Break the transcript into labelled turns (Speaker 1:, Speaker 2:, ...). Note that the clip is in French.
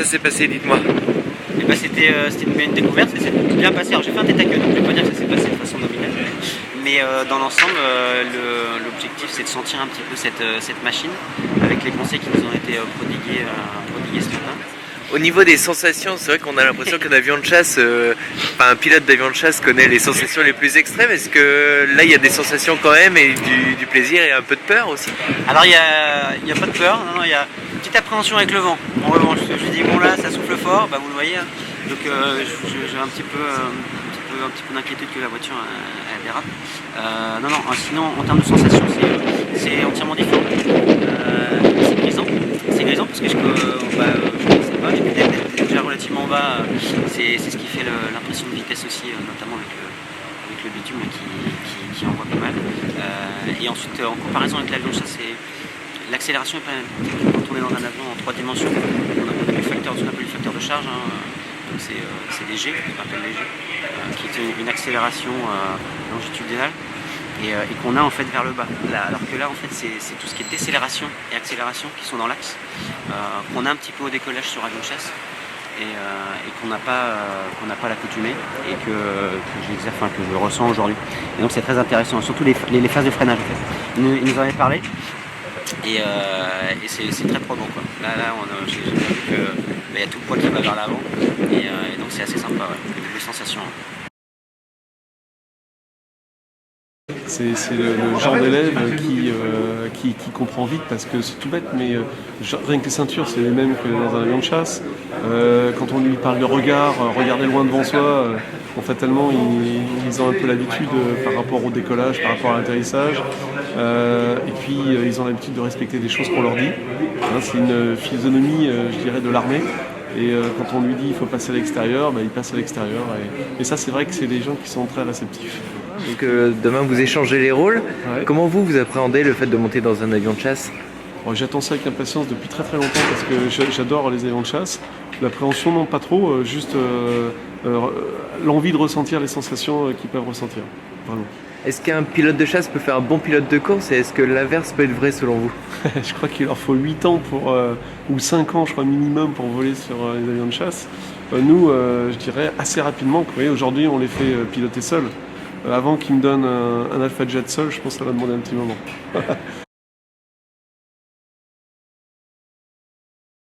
Speaker 1: ça s'est passé, dites-moi.
Speaker 2: Et bah c'était une découverte, ça s'est bien passé. Alors j'ai fait un tête à queue, donc je ne vais pas dire que ça s'est passé de façon nominale. Mais dans l'ensemble, l'objectif c'est de sentir un petit peu cette machine avec les conseils qui nous ont été prodigués ce matin.
Speaker 1: Au niveau des sensations, c'est vrai qu'on a l'impression qu'un avion de chasse, un pilote d'avion de chasse connaît les sensations les plus extrêmes. Est-ce que là il y a des sensations quand même et du plaisir et un peu de peur aussi?
Speaker 2: Alors il y a pas de peur, non, il y a une petite appréhension avec le vent. En revanche, je dis bon là ça souffle fort, bah, vous le voyez, hein. Donc j'ai un petit peu d'inquiétude que la voiture elle dérape. Non, sinon en termes de sensations c'est entièrement différent. C'est grisant parce que je sais pas, j'étais déjà relativement bas, c'est ce qui fait l'impression de vitesse aussi, notamment avec le bitume qui envoie pas mal. Et ensuite en comparaison avec l'avion de chasse, l'accélération est pas la même. Quand on est dans un avion en 3 dimensions, on a ce qu'on appelle le facteur de charge, hein. Donc c'est des G, qu'on appelle les G, qui est une accélération longitudinale et qu'on a en fait vers le bas. Alors que là en fait c'est tout ce qui est décélération et accélération qui sont dans l'axe, qu'on a un petit peu au décollage sur avion de chasse et qu'on n'a pas l'accoutumée et que je ressens aujourd'hui. Et donc c'est très intéressant, surtout les phases de freinage en fait. Il nous en avait parlé. Et c'est très probant quoi. Là j'ai vu qu'il y a tout le poids qui va vers l'avant et donc c'est assez sympa, ouais. Des sensations.
Speaker 3: C'est le genre d'élève qui comprend vite parce que c'est tout bête, mais rien que les ceintures, c'est les mêmes que dans un avion de chasse. Quand on lui parle de regard, regarder loin devant soi, fatalement ils ont un peu l'habitude par rapport au décollage, par rapport à l'atterrissage. Et puis ils ont l'habitude de respecter des choses qu'on leur dit. Hein, c'est une physionomie, je dirais, de l'armée. Et quand on lui dit il faut passer à l'extérieur, il passe à l'extérieur. Et ça, c'est vrai que c'est des gens qui sont très réceptifs.
Speaker 1: Donc demain vous échangez les rôles. Ouais. Comment vous appréhendez le fait de monter dans un avion de chasse?
Speaker 3: J'attends ça avec impatience depuis très très longtemps parce que j'adore les avions de chasse. L'appréhension, non, pas trop, juste l'envie de ressentir les sensations qu'ils peuvent ressentir. Vraiment.
Speaker 1: Est-ce qu'un pilote de chasse peut faire un bon pilote de course et est-ce que l'inverse peut être vrai selon vous?
Speaker 3: Je crois qu'il leur faut 8 ans ou 5 ans je crois minimum pour voler sur les avions de chasse. Nous, je dirais assez rapidement. Vous voyez, aujourd'hui on les fait piloter seuls. Avant qu'ils me donnent un Alpha Jet seul, je pense que ça va demander un petit moment.